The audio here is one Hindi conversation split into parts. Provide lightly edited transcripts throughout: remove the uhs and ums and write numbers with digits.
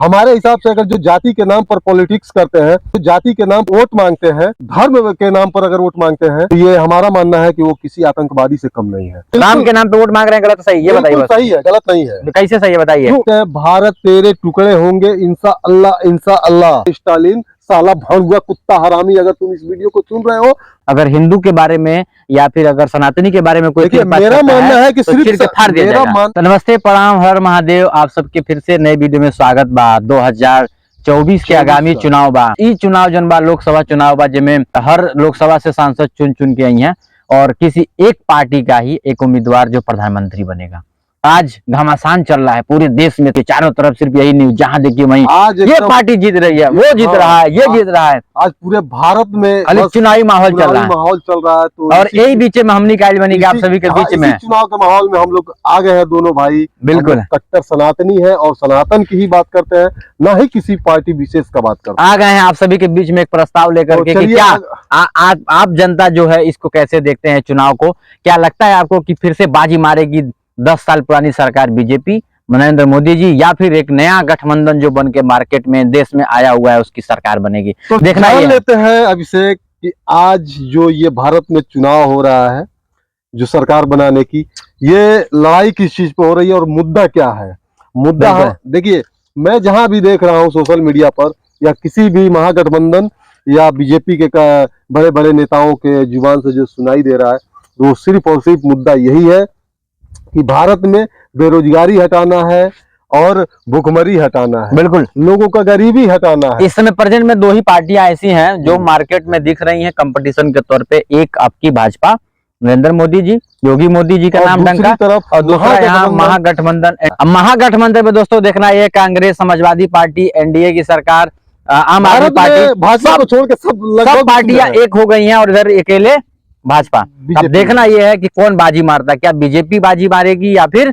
हमारे हिसाब से अगर जो जाति के नाम पर पॉलिटिक्स करते हैं, तो जाति के नाम वोट मांगते हैं, धर्म के नाम पर अगर वोट मांगते हैं, तो ये हमारा मानना है कि वो किसी आतंकवादी से कम नहीं है। राम के नाम पे वोट मांग रहे हैं, गलत सही ये बताइए। सही है, गलत नहीं है। कैसे सही है बताइए। भारत तेरे टुकड़े होंगे इंशा अल्लाह, इंशा अल्लाह। स्टालिन साला भड़ुआ कुत्ता हरामी, अगर तुम इस वीडियो को सुन रहे हो, अगर हिंदू के बारे में या फिर अगर सनातनी के बारे में कोई मेरा मानना है कि सिर्फ फाड़ दिया जाएगा। तो नमस्ते, प्रणाम, हर महादेव। आप सबके फिर से नए वीडियो में स्वागत बा। 2024 के आगामी चुनाव बा। ई चुनाव जन बा लोकसभा चुनाव बा, जिसमें हर लोकसभा से सांसद चुन चुन के आई हैं और किसी एक पार्टी का ही एक उम्मीदवार जो प्रधानमंत्री बनेगा। आज घमासान चल रहा है पूरे देश में, तो चारों तरफ सिर्फ यही न्यूज, जहां देखिए वहीं आज ये पार्टी जीत रही है, वो जीत रहा है, ये जीत रहा है। आज पूरे भारत में चुनावी माहौल चल रहा है। तो और यही बीच में हमने कायल बनी कि आप सभी के बीच में चुनाव के माहौल में हम लोग आ गए हैं। दोनों भाई बिल्कुल कट्टर सनातनी है और सनातन की ही बात करते हैं, ना ही किसी पार्टी विशेष का बात करते हैं। आ गए हैं आप सभी के बीच में एक प्रस्ताव लेकर के कि क्या आप जनता जो है इसको कैसे देखते हैं चुनाव को। क्या लगता है आपको कि फिर से बाजी मारेगी 10 साल पुरानी सरकार बीजेपी, नरेंद्र मोदी जी, या फिर एक नया गठबंधन जो बन के मार्केट में देश में आया हुआ है उसकी सरकार बनेगी? तो देखना ही लेते हैं अभिषेक कि आज जो ये भारत में चुनाव हो रहा है, जो सरकार बनाने की, ये लड़ाई किस चीज पे हो रही है और मुद्दा क्या है। मुद्दा देखिए, मैं जहां भी देख रहा हूं सोशल मीडिया पर या किसी भी महागठबंधन या बीजेपी के बड़े बड़े नेताओं के जुबान से जो सुनाई दे रहा है, वो सिर्फ और सिर्फ मुद्दा यही है कि भारत में बेरोजगारी हटाना है और भुखमरी हटाना है। बिल्कुल, लोगों का गरीबी हटाना है। इस समय प्रेजेंट में दो ही पार्टियां ऐसी हैं जो मार्केट में दिख रही हैं कंपटीशन के तौर पे। एक आपकी भाजपा, नरेंद्र मोदी जी, योगी मोदी जी का नाम डंका, और दूसरा यहाँ महागठबंधन। महागठबंधन में दोस्तों देखना, ये कांग्रेस, समाजवादी पार्टी, एनडीए की सरकार, आम आदमी पार्टी, भाजपा को छोड़ के सब पार्टियां एक हो गई हैं और इधर अकेले भाजपा। अब देखना यह है कि कौन बाजी मारता है, क्या बीजेपी बाजी मारेगी या फिर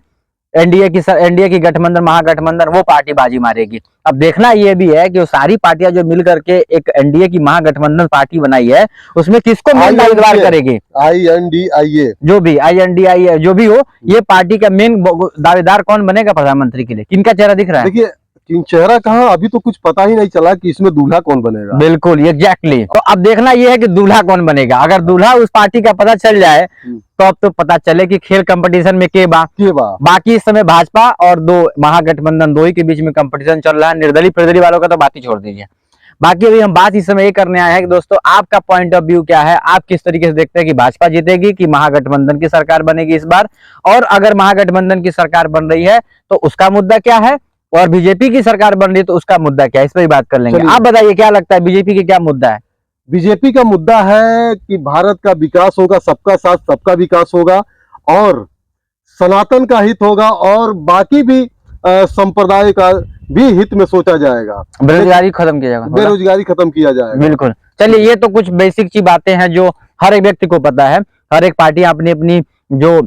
एनडीए की गठबंधन, महागठबंधन, वो पार्टी बाजी मारेगी। अब देखना यह भी है कि वो सारी पार्टियां जो मिल करके एक एनडीए की महागठबंधन पार्टी बनाई है, उसमें किसको मेन दावेदार करेगी। INDIA जो भी INDIA जो भी हो, ये पार्टी का मेन दावेदार कौन बनेगा प्रधानमंत्री के लिए? किनका चेहरा दिख रहा है? देखिए, चेहरा कहाँ, अभी तो कुछ पता ही नहीं चला कि इसमें दूल्हा कौन बनेगा। बिल्कुल, एग्जैक्टली। तो अब देखना यह है कि दूल्हा कौन बनेगा। अगर दूल्हा उस पार्टी का पता चल जाए तो अब तो पता चले कि खेल कंपटीशन में के बाकी इस समय भाजपा और दो महागठबंधन, दो ही के बीच में कंपटीशन चल रहा है। निर्दलीय फिरदलीय वालों का तो बात ही छोड़ दीजिए। बाकी अभी हम बात इस समय ये करने आए हैं कि दोस्तों आपका पॉइंट ऑफ व्यू क्या है, आप किस तरीके से देखते हैं कि भाजपा जीतेगी कि महागठबंधन की सरकार बनेगी इस बार, और अगर महागठबंधन की सरकार बन रही है तो उसका मुद्दा क्या है, और बीजेपी की सरकार बन रही है तो उसका मुद्दा क्या है, इस पर भी बात कर लेंगे। आप बताइए क्या लगता है बीजेपी की क्या मुद्दा है? बीजेपी का मुद्दा है कि भारत का विकास होगा, सबका साथ सबका विकास होगा और सनातन का हित होगा और बाकी भी संप्रदाय का भी हित में सोचा जाएगा। बेरोजगारी खत्म किया जाएगा, बेरोजगारी खत्म किया जाएगा। बिल्कुल। चलिए, ये तो कुछ बेसिक सी बातें हैं जो हर एक व्यक्ति को पता है। हर एक पार्टी अपनी अपनी जो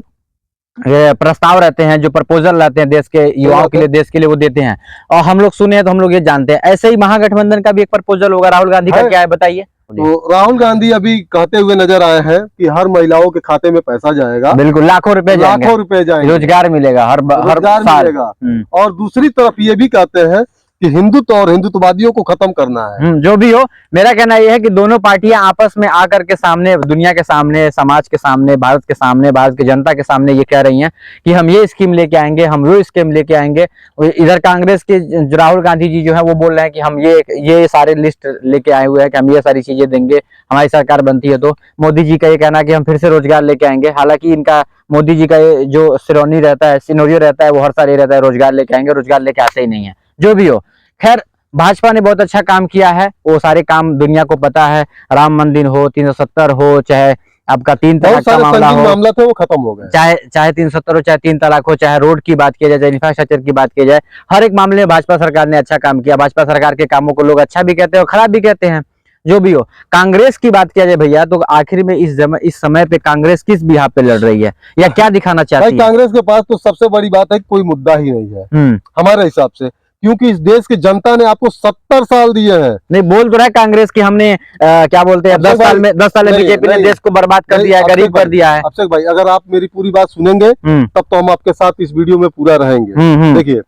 प्रस्ताव रहते हैं, जो प्रपोजल रहते हैं देश के युवाओं के लिए, देश के लिए, वो देते हैं और हम लोग सुने हैं तो हम लोग ये जानते हैं। ऐसे ही महागठबंधन का भी एक प्रपोजल होगा। राहुल गांधी का क्या है बताइए? तो राहुल गांधी अभी कहते हुए नजर आए हैं कि हर महिलाओं के खाते में पैसा जाएगा। बिल्कुल, लाखों रुपए जाएंगे, रोजगार मिलेगा, हर मिलेगा। और दूसरी तरफ ये भी कहते हैं कि हिंदुत्व और हिंदुत्ववादियों को खत्म करना है। जो भी हो, मेरा कहना यह है कि दोनों पार्टियां आपस में आकर के सामने, दुनिया के सामने, समाज के सामने, भारत के सामने, भारत की जनता के सामने ये कह रही हैं कि हम ये स्कीम लेके आएंगे, हम वो स्कीम लेके आएंगे। इधर कांग्रेस के राहुल गांधी जी जो है वो बोल रहे हैं कि हम ये सारे लिस्ट लेके आए हुए हैं कि हम ये सारी चीजें देंगे हमारी सरकार बनती है तो। मोदी जी का ये कहना है कि हम फिर से रोजगार लेके आएंगे। हालांकि इनका, मोदी जी का जो सिरोनियो रहता है वो हर साल ये रहता है रोजगार लेके आएंगे, रोजगार लेके आते ही नहीं है। जो भी हो, खैर भाजपा ने बहुत अच्छा काम किया है, वो सारे काम दुनिया को पता है। राम मंदिर हो, 370 हो, चाहे आपका 3 तलाक का मामला था वो खत्म हो गया, चाहे 370 हो, चाहे 3 तलाक हो, चाहे रोड की बात की जाए, चाहे इंफ्रास्ट्रक्चर की बात की जाए, हर एक मामले में भाजपा सरकार ने अच्छा काम किया। भाजपा सरकार के कामों को लोग अच्छा भी कहते हैं और खराब भी कहते हैं। जो भी हो, कांग्रेस की बात किया जाए भैया, तो आखिर में इस समय पे कांग्रेस किस बिहार पे लड़ रही है या क्या दिखाना चाहती है? कांग्रेस के पास तो सबसे बड़ी बात है कि कोई मुद्दा ही नहीं है हमारे हिसाब से, क्योंकि इस देश की जनता ने आपको 70 साल दिए हैं। नहीं, बोल तो रहा है कांग्रेस की हमने क्या बोलते हैं 10 साल में बीजेपी ने देश को बर्बाद कर दिया है, गरीब कर दिया है। अभिषेक भाई, अगर आप मेरी पूरी बात सुनेंगे तब तो हम आपके साथ इस वीडियो में पूरा रहेंगे। देखिए,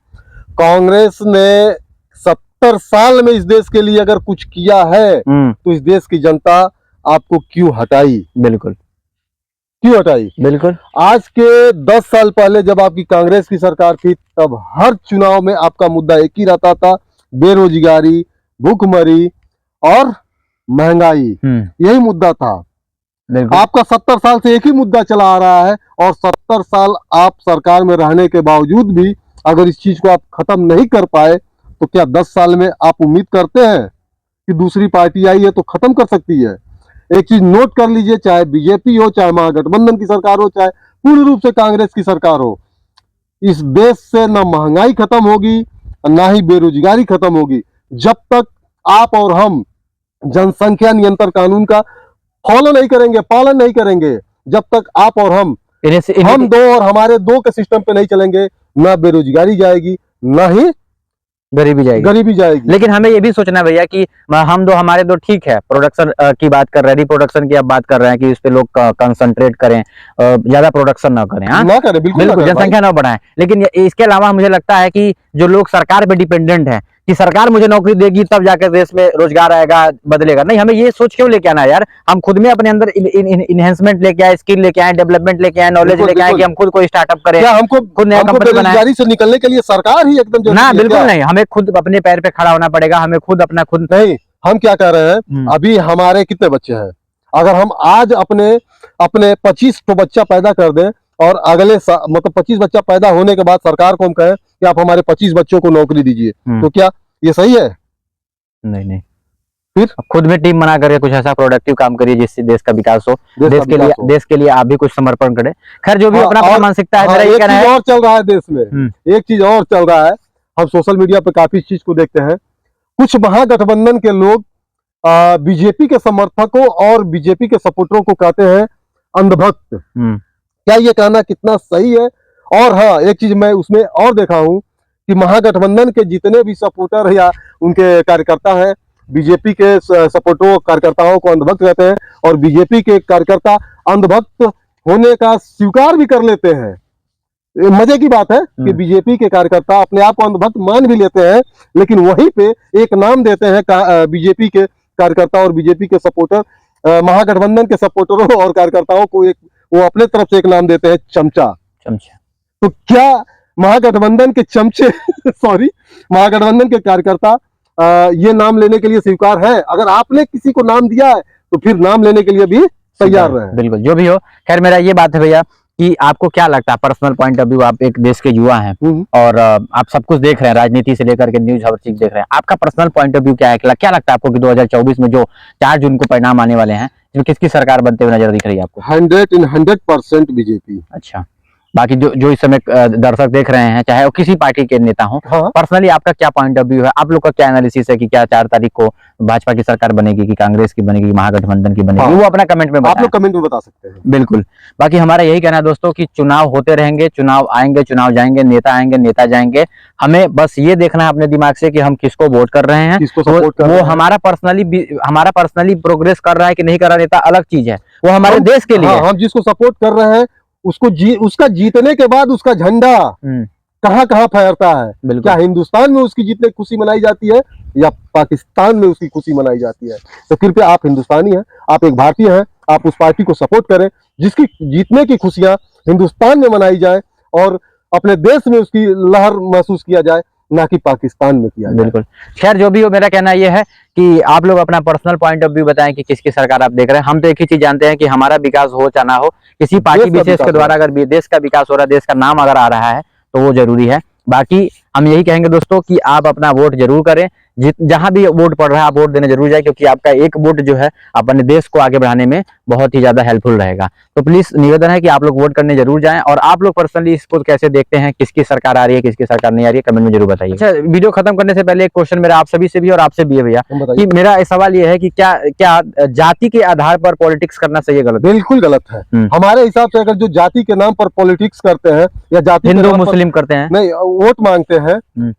कांग्रेस ने 70 साल में इस देश के लिए अगर कुछ किया है तो इस देश की जनता आपको क्यों हटाई? बिल्कुल क्यों हटाई? बिल्कुल। आज के 10 साल पहले जब आपकी कांग्रेस की सरकार थी तब हर चुनाव में आपका मुद्दा एक ही रहता था, बेरोजगारी, भूखमरी और महंगाई। यही मुद्दा था। आपका 70 साल से एक ही मुद्दा चला आ रहा है और 70 साल आप सरकार में रहने के बावजूद भी अगर इस चीज को आप खत्म नहीं कर पाए तो क्या 10 साल में आप उम्मीद करते हैं कि दूसरी पार्टी आई है तो खत्म कर सकती है? एक चीज नोट कर लीजिए, चाहे बीजेपी हो, चाहे महागठबंधन की सरकार हो, चाहे पूर्ण रूप से कांग्रेस की सरकार हो, इस देश से ना महंगाई खत्म होगी ना ही बेरोजगारी खत्म होगी जब तक आप और हम जनसंख्या नियंत्रण कानून का फॉलो नहीं करेंगे, पालन नहीं करेंगे। जब तक आप और हम दो और हमारे दो के सिस्टम पे नहीं चलेंगे, ना बेरोजगारी जाएगी ना ही गरीबी जाएगी। लेकिन हमें ये भी सोचना है भैया कि हम दो हमारे दो ठीक है, प्रोडक्शन की बात कर रहे हैं, रिप्रोडक्शन की आप बात कर रहे हैं कि इस पे लोग कंसंट्रेट करें, ज्यादा प्रोडक्शन ना करें। हाँ, ना करें, बिल्कुल जनसंख्या ना बढ़ाएं। लेकिन इसके अलावा मुझे लगता है कि जो लोग सरकार पे डिपेंडेंट है कि सरकार मुझे नौकरी देगी तब जाकर देश में रोजगार आएगा, बदलेगा, नहीं, हमें ये सोच क्यों लेके आना है यार? हम खुद में अपने अंदर इनहेंसमेंट लेके आए, स्किल लेके आए, डेवलपमेंट लेके आए, नॉलेज लेके आए कि हम खुद कोई स्टार्टअप करें, हमको खुद नया कंपनी बनाए। बेरोजगारी से निकलने के लिए सरकार ही एकदम ना, बिल्कुल नहीं, हमें खुद अपने पैर पे खड़ा होना पड़ेगा, हमें खुद अपना खुद नहीं। हम क्या कह रहे हैं, अभी हमारे कितने बच्चे हैं, अगर हम आज अपने 25 तो बच्चा पैदा कर दें और अगले मतलब 25 बच्चा पैदा होने के बाद सरकार को हम कहें कि आप हमारे 25 बच्चों को नौकरी दीजिए, तो क्या ये सही है? नहीं। फिर खुद में टीम बना करके कुछ ऐसा प्रोडक्टिव काम करिए जिससे देश का विकास हो, देश के लिए आप भी कुछ समर्पण करें। खैर, जो भी अपना मानसिकता है, मेरा ये कहना है। और चल रहा है देश में, एक चीज और चल रहा है, हम सोशल मीडिया पे काफी इस चीज को देखते हैं। कुछ महागठबंधन के लोग बीजेपी के समर्थकों और बीजेपी के सपोर्टरों को कहते हैं अंधभक्त। क्या ये कहना कितना सही है? और हाँ, एक चीज मैं उसमें और देखा हूं कि महागठबंधन के जितने भी सपोर्टर या उनके कार्यकर्ता हैं, बीजेपी के सपोर्टरों कार्यकर्ताओं को अंधभक्त कहते हैं और बीजेपी के कार्यकर्ता अंधभक्त होने का स्वीकार भी कर लेते हैं। मजे की बात है कि बीजेपी के कार्यकर्ता अपने आप को अंधभक्त मान भी लेते हैं, लेकिन वहीं पे एक नाम देते हैं बीजेपी के कार्यकर्ता और बीजेपी के सपोर्टर, महागठबंधन के सपोर्टरों और कार्यकर्ताओं को वो अपने तरफ से एक नाम देते हैं, चमचा। तो क्या महागठबंधन के चमचे सॉरी, महागठबंधन के कार्यकर्ता ये नाम लेने के लिए स्वीकार है? अगर आपने किसी को नाम दिया है तो फिर नाम लेने के लिए भी तैयार रहे। बिल्कुल, जो भी हो। खैर, मेरा ये बात है भैया कि आपको क्या लगता है, पर्सनल पॉइंट ऑफ व्यू, आप एक देश के युवा हैं और आप सब कुछ देख रहे हैं, राजनीति से लेकर के न्यूज हर चीज देख रहे हैं, आपका पर्सनल पॉइंट ऑफ व्यू क्या है? क्या लगता है आपको कि 2024 में जो 4 जून को परिणाम आने वाले हैं, किसकी सरकार बनते हुए नजर दिख रही है आपको? 100% बीजेपी। अच्छा, बाकी जो इस समय दर्शक देख रहे हैं, चाहे वो किसी पार्टी के नेता हो, पर्सनली आपका क्या पॉइंट ऑफ व्यू है? आप लोग का क्या एनालिसिस है कि क्या 4 तारीख को भाजपा की सरकार बनेगी कि कांग्रेस की बनेगी, महागठबंधन की बनेगी? वो अपना कमेंट में आप लोग कमेंट में बता सकते हैं। बिल्कुल। बाकी हमारा यही कहना है दोस्तों कि चुनाव होते रहेंगे, चुनाव आएंगे, चुनाव जाएंगे, नेता आएंगे, नेता जाएंगे। हमें बस ये देखना है अपने दिमाग से कि हम किसको वोट कर रहे हैं, वो हमारा पर्सनली प्रोग्रेस कर रहा है कि नहीं कर रहा, नेता अलग चीज है, वो हमारे देश के लिए। हम जिसको सपोर्ट कर रहे हैं उसका जीतने के बाद उसका झंडा कहाँ कहाँ फहरता है? क्या हिंदुस्तान में उसकी जीतने की खुशी मनाई जाती है या पाकिस्तान में उसकी खुशी मनाई जाती है? तो कृपया, आप हिंदुस्तानी हैं, आप एक भारतीय हैं, आप उस पार्टी को सपोर्ट करें जिसकी जीतने की खुशियां हिंदुस्तान में मनाई जाए और अपने देश में उसकी लहर महसूस किया जाए, ना कि पाकिस्तान में किया जाए। बिल्कुल। खैर, जो भी हो, मेरा कहना यह है कि आप लोग अपना पर्सनल पॉइंट ऑफ व्यू बताएं कि किसकी सरकार आप देख रहे हैं। हम तो एक ही चीज जानते हैं कि हमारा विकास हो चाहे ना हो, किसी पार्टी विशेष के द्वारा अगर देश का विकास हो रहा है, देश का नाम अगर आ रहा है तो वो जरूरी है। बाकी हम यही कहेंगे दोस्तों कि आप अपना वोट जरूर करें, जहां भी वोट पड़ रहा है आप वोट देने जरूर जाए, क्योंकि आपका एक वोट जो है अपने देश को आगे बढ़ाने में बहुत ही ज्यादा हेल्पफुल रहेगा। तो प्लीज निवेदन है कि आप लोग वोट करने जरूर जाएं। और आप लोग पर्सनली इसको कैसे देखते हैं, किसकी सरकार आ रही है, किसकी सरकार नहीं आ रही है, कमेंट में जरूर बताइए। अच्छा, वीडियो खत्म करने से पहले एक क्वेश्चन मेरा आप सभी से भी और आपसे भी है भैया, कि मेरा सवाल ये है कि क्या जाति के आधार पर पॉलिटिक्स करना सही है, गलत? बिल्कुल गलत है। हमारे हिसाब से अगर जो जाति के नाम पर पॉलिटिक्स करते हैं या जाति हिंदू मुस्लिम करते हैं, नहीं, वोट मांगते हैं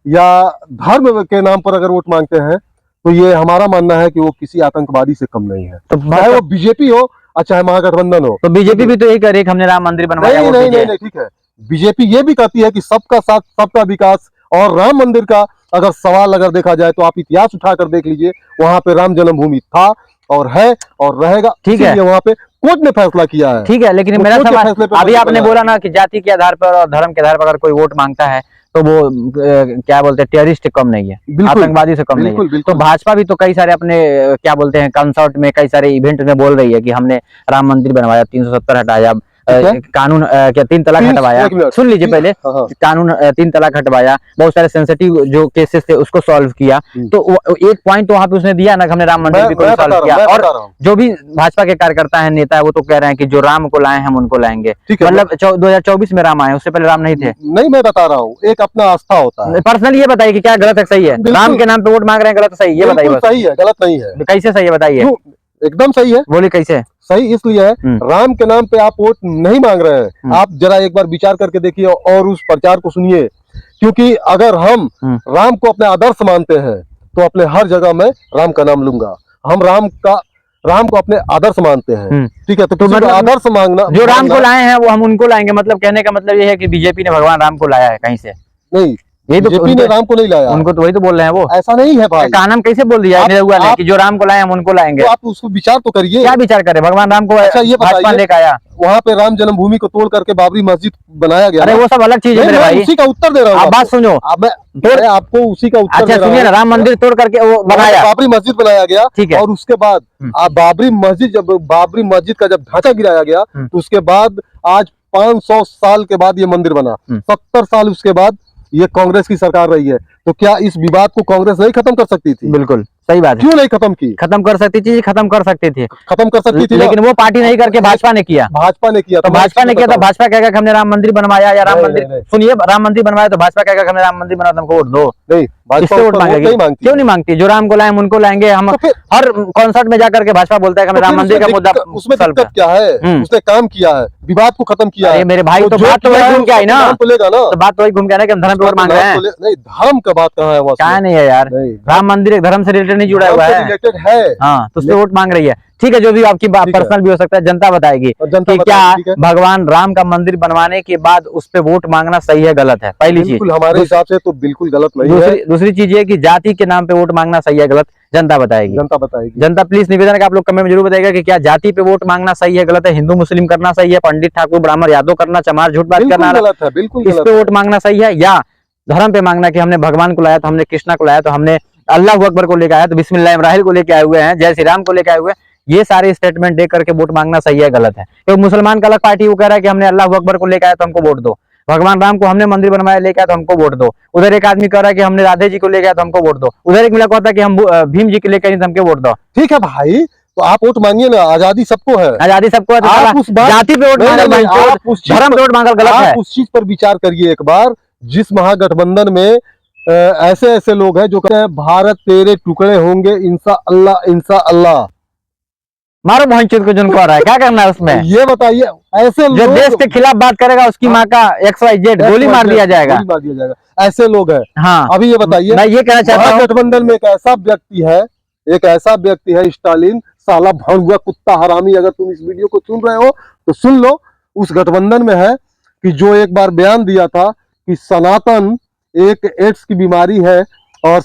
या धर्म के नाम पर अगर वोट मांगते हैं, तो ये हमारा मानना है कि वो किसी आतंकवादी से कम नहीं है। तो चाहे वो बीजेपी हो और चाहे महागठबंधन हो। तो बीजेपी भी तो यही करे, हमने राम मंदिर बनवाया। नहीं, ठीक है, बीजेपी ये भी कहती है कि सबका साथ सबका विकास और राम मंदिर का अगर सवाल अगर देखा जाए तो आप इतिहास उठाकर देख लीजिए, वहां पे राम जन्मभूमि था और है और रहेगा। ठीक है, इसीलिए वहां पे कोर्ट ने फैसला किया है। ठीक है, लेकिन वो मेरा कोर्ट के सवाल, फैसले पे अभी मंदिर आपने बना बोला है। ना कि जाति के आधार पर और धर्म के आधार पर अगर कोई वोट मांगता है तो वो क्या बोलते हैं, टेररिस्ट कम नहीं है, बिल्कुल आतंकवादी से कम नहीं है। बिल्कुल तो बिल्कुल। भाजपा भी तो कई सारे अपने क्या बोलते हैं, कंसर्ट में, कई सारे इवेंट में बोल रही है कि हमने राम मंदिर बनवाया, 370 हटाया, ठीक है। कानून क्या 3 तलाक हटवाया, एक मिनट, सुन लीजिए पहले, हाँ। कानून 3 तलाक हटवाया, बहुत सारे सेंसिटिव जो केसेस थे उसको सॉल्व किया। तो एक पॉइंट तो वहां पे उसने दिया ना कि हमने राम मंदिर भी को सॉल्व किया। और जो भी भाजपा के कार्यकर्ता है, नेता है, वो तो कह रहे हैं कि जो राम को लाए हम उनको लाएंगे। मतलब 2024 में राम आए, उससे पहले राम नहीं थे। नहीं, मैं बता रहा हूँ, एक अपना आस्था होता है। पर्सनली ये बताइए कि क्या गलत है सही है, राम के नाम पे वोट मांग रहे हैं, गलत सही ये बताइए। सही है, गलत नहीं है। कैसे सही है बताइए, एकदम सही है। बोलिए कैसे सही इसलिए है, राम के नाम पे आप वोट नहीं मांग रहे हैं। आप जरा एक बार विचार करके देखिए और उस प्रचार को सुनिए, क्योंकि अगर हम राम को अपने आदर्श मानते हैं तो अपने हर जगह में राम का नाम लूंगा। हम राम को अपने आदर्श मानते हैं, ठीक है। तो मतलब आदर्श मांगना, जो राम को लाए हैं वो हम उनको लाएंगे, मतलब कहने का मतलब ये है कि बीजेपी ने भगवान राम को लाया है कहीं से? नहीं, यही तो बीजेपी ने राम को नहीं लाया, उनको तो वही तो बोल रहे हैं वो। ऐसा नहीं है भाई, का नाम कैसे बोल दिया हुआ ने कि जो राम को लाए हम उनको लाएंगे? तो आप उसको विचार तो करिए। क्या विचार करें, भगवान राम को अच्छा ये भाजपा लेकर आया, वहाँ पे राम जन्मभूमि को तोड़ करके बाबरी मस्जिद बनाया गया। अरे वो सब अलग चीज है मेरे भाई, उसी का उत्तर दे रहा हूँ। आप बात सुनो, मैं आपको उसी का उत्तर अच्छा सुनिए ना, राम मंदिर तोड़ करके वो बनाया, बाबरी मस्जिद बनाया गया, ठीक है। और उसके बाद बाबरी मस्जिद का जब ढांचा गिराया गया तो उसके बाद आज 500 साल के बाद ये मंदिर बना। 70 साल उसके बाद ये कांग्रेस की सरकार रही है, तो क्या इस विवाद को कांग्रेस नहीं खत्म कर सकती थी? बिल्कुल सही बात है, क्यों नहीं खत्म की? खत्म कर सकती थी, खत्म कर सकती थी, खत्म कर सकती थी, लेकिन वो पार्टी नहीं करके भाजपा ने किया। भाजपा ने किया, तो भाजपा ने किया तो भाजपा कहेगा कि हमने राम मंदिर बनवाया, या राम मंदिर, सुनिए, राम मंदिर बनवाया तो भाजपा कहेगा कि हमने राम मंदिर बनाया, तुमको वोट दो। नहीं, भाजपा वोट मांगेगी, क्यों नहीं मांगती? जो राम को लाए हम उनको लाएंगे। हम हर कॉन्सर्ट में जाकर के भाजपा बोलता है कि हमें राम मंदिर का मुद्दा, उसमें दिक्कत क्या है? उसने काम किया है, विवाद को खत्म किया है मेरे भाई। तो बात तो वही घूम के आई ना, तो बात तो वही घूम के आना कि हम धर्म पे वोट मांग रहे हैं। नहीं, धर्म का बात कहाँ है? क्या नहीं है यार, राम मंदिर एक धर्म से रिलेटेड नहीं जुड़ा हुआ है, हाँ, तो उससे वोट मांग रही है। ठीक है, जो भी आपकी बात पर्सनल भी हो सकता है, जनता बताएगी कि क्या भगवान राम का मंदिर बनवाने के बाद उस पे वोट मांगना सही है गलत है, पहली चीज। हमारे हिसाब से तो बिल्कुल गलत नहीं है। दूसरी चीज ये कि जाति के नाम पे वोट मांगना सही है गलत, जनता बताएगी। जनता प्लीज निवेदन है कि आप लोग कमेंट में जरूर बताइएगा कि क्या जाति पे वोट मांगना सही है गलत है, हिंदू मुस्लिम करना सही है, पंडित ठाकुर ब्राह्मण यादव करना, चमार झूठ बात करना गलत है, बिल्कुल इस पे वोट मांगना सही है, या धर्म पे मांगना कि हमने भगवान को लाया तो हमने कृष्णा को लाया तो हमने अल्लाह अकबर को लेकर आया तो बिस्मिल्लाहिर्रहमानिर्रहीम को लेकर आए हुए हैं, जय श्री राम को लेकर आए हुए हैं, ये सारे स्टेटमेंट दे करके वोट मांगना सही है गलत है? क्योंकि मुसलमान का अलग पार्टी वो कह रहा है कि हमने अल्लाह अकबर को लेकर आया तो हमको वोट दो, भगवान राम को हमने मंदिर बनवाया लेकर आया तो हमको वोट दो। उधर एक आदमी कह रहा है कि हमने राधे जी को लेकर आया तो हमको वोट दो, उधर एक मिला कहता है कि हम भीम जी को लेकर आए तो हमको वोट दो। ठीक है भाई, तो आप वोट मांगिए ना, आजादी सबको है, आजादी सबको है, तो जाति पे वोट मांगना, धर्म पे वोट मांगना गलत है। उस चीज पर विचार करिए एक बार, जिस महागठबंधन में ऐसे लोग हैं जो कहते हैं भारत तेरे टुकड़े होंगे इंशा अल्लाह इंशा अल्लाह। मारो भैंचोद को जिनको आ रहा है, क्या करना है उसमें? ये बताइए, ऐसे जो देश के खिलाफ बात करेगा उसकी माँ का XYZ गोली मार दिया जाएगा, ऐसे लोग हैं। हाँ, अभी ये बताइए, मैं ये कहना चाहता हूँ, गठबंधन में एक ऐसा व्यक्ति है स्टालिन, साला भड़ुआ कुत्ता हरामी। अगर तुम इस वीडियो को सुन रहे हो तो सुन लो, उस गठबंधन में है कि जो एक बार बयान दिया था कि सनातन एक एड्स की बीमारी है और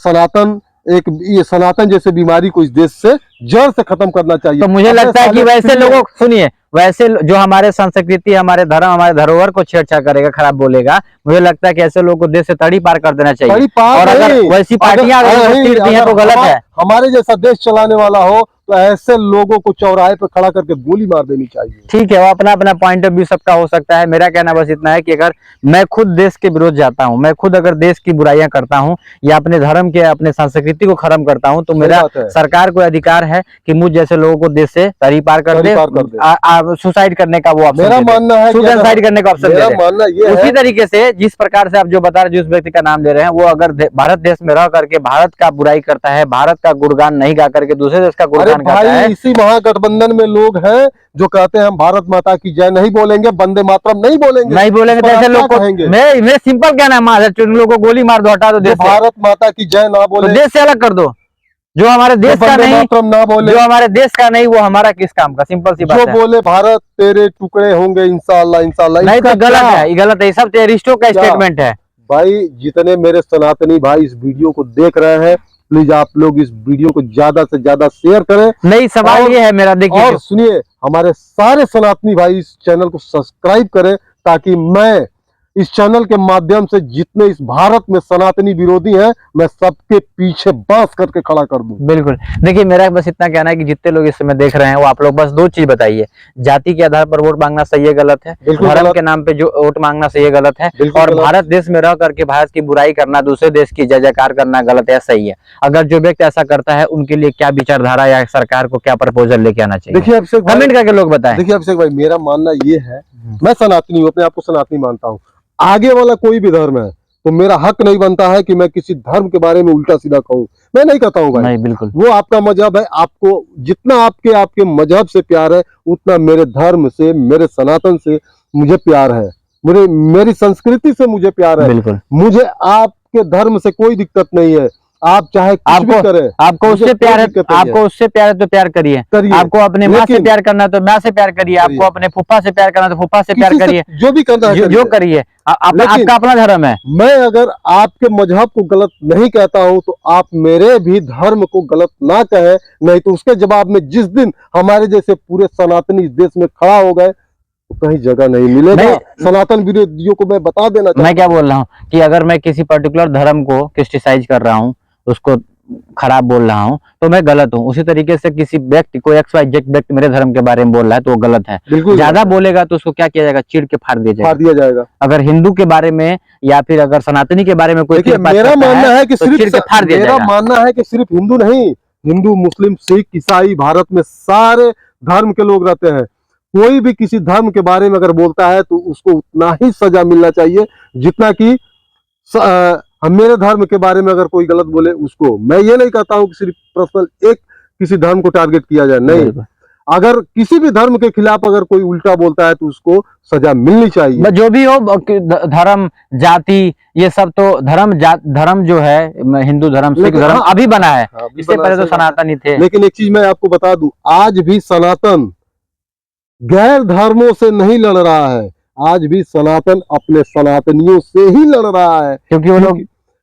ये सनातन जैसे बीमारी को इस देश से जड़ से खत्म करना चाहिए। तो मुझे लगता है कि वैसे लोगों, सुनिए, वैसे जो हमारे संस्कृति, हमारे धर्म, हमारे धरोहर को छेड़छाड़ करेगा, खराब बोलेगा, मुझे लगता है कि ऐसे लोगों को देश से तड़ी पार कर देना चाहिए। और अगर वैसी पार्टियां तो गलत है। हमारे जैसा देश चलाने वाला हो तो ऐसे लोगों को चौराहे पर खड़ा करके गोली मार देनी चाहिए। ठीक है, वो अपना अपना पॉइंट ऑफ व्यू सबका हो सकता है। मेरा कहना बस इतना है कि अगर मैं खुद देश के विरोध जाता हूं, मैं खुद अगर देश की बुराइयां करता हूं या अपने धर्म के, अपने संस्कृति को खत्म करता हूं, तो मेरा सरकार को अधिकार है कि मुझ जैसे लोगों को देश से तड़ी पार कर दे, सुसाइड करने का वो ऑप्शन, मेरा मानना है सुसाइड करने का ऑप्शन दे। उसी तरीके से जिस प्रकार से आप जो बता रहे, जिस व्यक्ति का नाम ले रहे हैं, वो अगर भारत देश में रह करके भारत का बुराई करता है, भारत का गुणगान नहीं गा करके दूसरे देश का गुणगान करता है। इसी महागठबंधन में लोग हैं जो कहते हैं हम भारत माता की जय नहीं बोलेंगे, वंदे मातरम नहीं बोलेंगे, तो ऐसे लोग को मैं सिंपल कहना है, लोगों को गोली मार दो, हटा दो देश से। भारत माता की जय ना बोले, देश से अलग कर दो। जो हमारे देश का नहीं, ना बोले, जो हमारे देश का नहीं, वो हमारा किस काम का? सिंपल सी बात है। जो बोले भारत तेरे टुकड़े होंगे इंशाअल्लाह इंशाअल्लाह, नहीं तो गलत है, ये गलत है, सब टेररिस्टों का स्टेटमेंट है। भाई जितने मेरे सनातनी भाई इस वीडियो को देख रहे हैं, प्लीज आप लोग इस वीडियो को ज्यादा से ज्यादा शेयर करें। नहीं, सवाल और- ये है मेरा, देखिए और सुनिए, हमारे सारे सनातनी भाई इस चैनल को सब्सक्राइब करें, ताकि मैं इस चैनल के माध्यम से जितने इस भारत में सनातनी विरोधी हैं, मैं सबके पीछे बांस करके खड़ा कर दूं। बिल्कुल। देखिए मेरा बस इतना कहना है कि जितने लोग इस समय देख रहे हैं वो आप लोग बस दो चीज बताइए, जाति के आधार पर वोट मांगना सही है गलत है, बिल्कुल धर्म गलत। के नाम पे जो वोट मांगना सही है गलत है, बिल्कुल और गलत। भारत देश में रह करके भारत की बुराई करना, दूसरे देश की जय जयकार करना गलत है सही है। अगर जो व्यक्ति ऐसा करता है उनके लिए क्या विचारधारा या सरकार को क्या प्रपोजल लेके आना चाहिए, देखिए अभिषेक भाई, कमेंट करके लोग बताएं। देखिए अभिषेक भाई, मेरा मानना ये है, मैं सनातनी हूँ, अपने आप को सनातनी मानता हूँ। आगे वाला कोई भी धर्म है तो मेरा हक नहीं बनता है कि मैं किसी धर्म के बारे में उल्टा सीधा कहूँ। मैं नहीं कहता हूँ भाई, नहीं बिल्कुल, वो आपका मजहब है, आपको जितना आपके मजहब से प्यार है उतना मेरे धर्म से, मेरे सनातन से मुझे प्यार है, मेरी संस्कृति से मुझे प्यार है। बिल्कुल। मुझे आपके धर्म से कोई दिक्कत नहीं है, आप चाहे कुछ भी करें, आपको मुझे उससे कोई प्यार है, दिक्कत नहीं आपको उससे प्यार है तो प्यार करिए, करिए। आपको अपने माँ से लेकिन- प्यार करना है तो माँ से प्यार करिए, आपको अपने फूफा से प्यार करना है तो फूफा से प्यार किसी से करिए, जो भी करना है जो करिए। करिए। लेकिन- आपका अपना धर्म है। मैं अगर आपके मजहब को गलत नहीं कहता हूं तो आप मेरे भी धर्म को गलत ना कहें, नहीं तो उसके जवाब में जिस दिन हमारे जैसे पूरे सनातनी इस देश में खड़ा हो गए तो कहीं जगह नहीं मिलेगा। सनातन विरोधियों को मैं बता देना मैं क्या बोल रहा हूँ कि अगर मैं किसी पर्टिकुलर धर्म को क्रिटिसाइज कर रहा हूँ, उसको खराब बोल रहा हूँ तो मैं गलत हूँ, उसी तरीके से किसी व्यक्ति को XYZ व्यक्ति मेरे धर्म के बारे में बोल रहा है तो वो गलत है। बिल्कुल ज्यादा बोलेगा तो उसको क्या किया जाएगा, चीर के फाड़ दिया फाड़ दिया जाएगा। अगर हिंदू के बारे में या फिर अगर सनातनी के बारे में कोई देखिए चीज बात मेरा करता मानना है कि तो चीर के फाड़ दिया मेरा जाएगा। मानना है कि सिर्फ हिंदू नहीं, हिंदू, मुस्लिम, सिख, ईसाई, भारत में सारे धर्म के लोग रहते हैं। कोई भी किसी धर्म के बारे में अगर बोलता है तो उसको उतना ही सजा मिलना चाहिए जितना कि मेरे धर्म के बारे में अगर कोई गलत बोले उसको। मैं ये नहीं कहता हूं कि सिर्फ पर्सनल एक किसी धर्म को टारगेट किया जाए, नहीं, अगर किसी भी धर्म के खिलाफ अगर कोई उल्टा बोलता है तो उसको सजा मिलनी चाहिए। जो भी हो, धर्म जाति ये सब तो धर्म जो है हिंदू धर्म, सिख लेकिन धर्म हाँ, अभी बना है, अभी इससे बना पहले तो है। सनातन ही थे। लेकिन एक चीज मैं आपको बता दूं, आज भी सनातन गैर धर्मों से नहीं लड़ रहा है, आज भी सनातन अपने सनातनियों से ही लड़ रहा है। क्योंकि वो लोग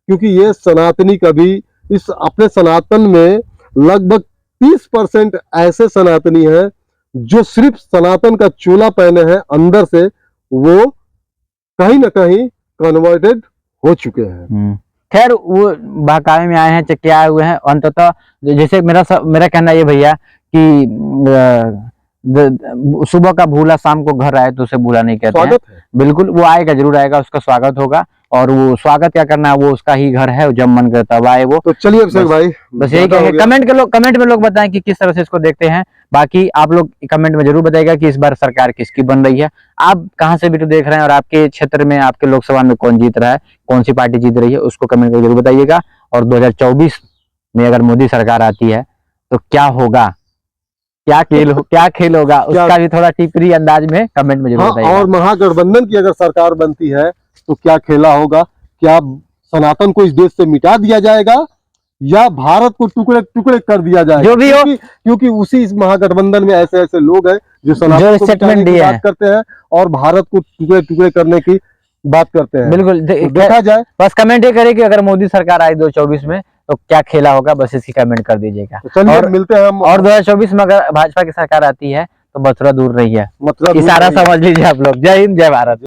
क्योंकि ये सनातनी कभी इस अपने सनातन में लगभग 30% ऐसे सनातनी हैं जो सिर्फ सनातन का चोला पहने हैं, अंदर से वो कहीं ना कहीं कन्वर्टेड हो चुके हैं। खैर वो बहकावे में आए हैं, चक्के आए हुए हैं। अंततः जैसे मेरा कहना ये भैया कि सुबह का भूला शाम को घर आए तो उसे भूला नहीं कहते हैं। स्वागत है। बिल्कुल, वो आएगा, जरूर आएगा, उसका स्वागत होगा, और वो स्वागत क्या करना है वो उसका ही घर है, जब मन करता है आए वो। तो चलिए अभिषेक भाई, बस यही कहेंगे। कमेंट में लोग बताएं कि किस तरह से इसको देखते हैं। बाकी आप लोग कमेंट में जरूर बताइएगा कि इस बार सरकार किसकी बन रही है, आप कहां से वीडियो देख रहे हैं, और आपके क्षेत्र में, आपके लोकसभा में कौन जीत रहा है, कौन सी पार्टी जीत रही है, उसको कमेंट करके जरूर बताइएगा। और 2024 में अगर मोदी सरकार आती है तो क्या होगा, क्या खेल होगा, उसका भी थोड़ा टिप्पणी अंदाज में कमेंट में जरूर बताइएगा। और महागठबंधन की अगर सरकार बनती है तो क्या खेला होगा, क्या सनातन को इस देश से मिटा दिया जाएगा या भारत को टुकड़े टुकड़े कर दिया जाएगा, जो भी हो, क्योंकि उसी इस महागठबंधन में ऐसे ऐसे लोग हैं जो सनातन को मिटाने की बात करते हैं और भारत को टुकड़े टुकड़े करने की बात करते हैं। बिल्कुल, देखा जाए। बस कमेंट ये करें कि अगर मोदी सरकार आई 2024 में तो क्या खेला होगा, बस इसकी कमेंट कर दीजिएगा। चलिए मिलते हैं हम। और 2024 में अगर भाजपा की सरकार आती है तो मथुरा दूर रही है, मतलब इशारा समझ लीजिए आप लोग। जय हिंद, जय भारत।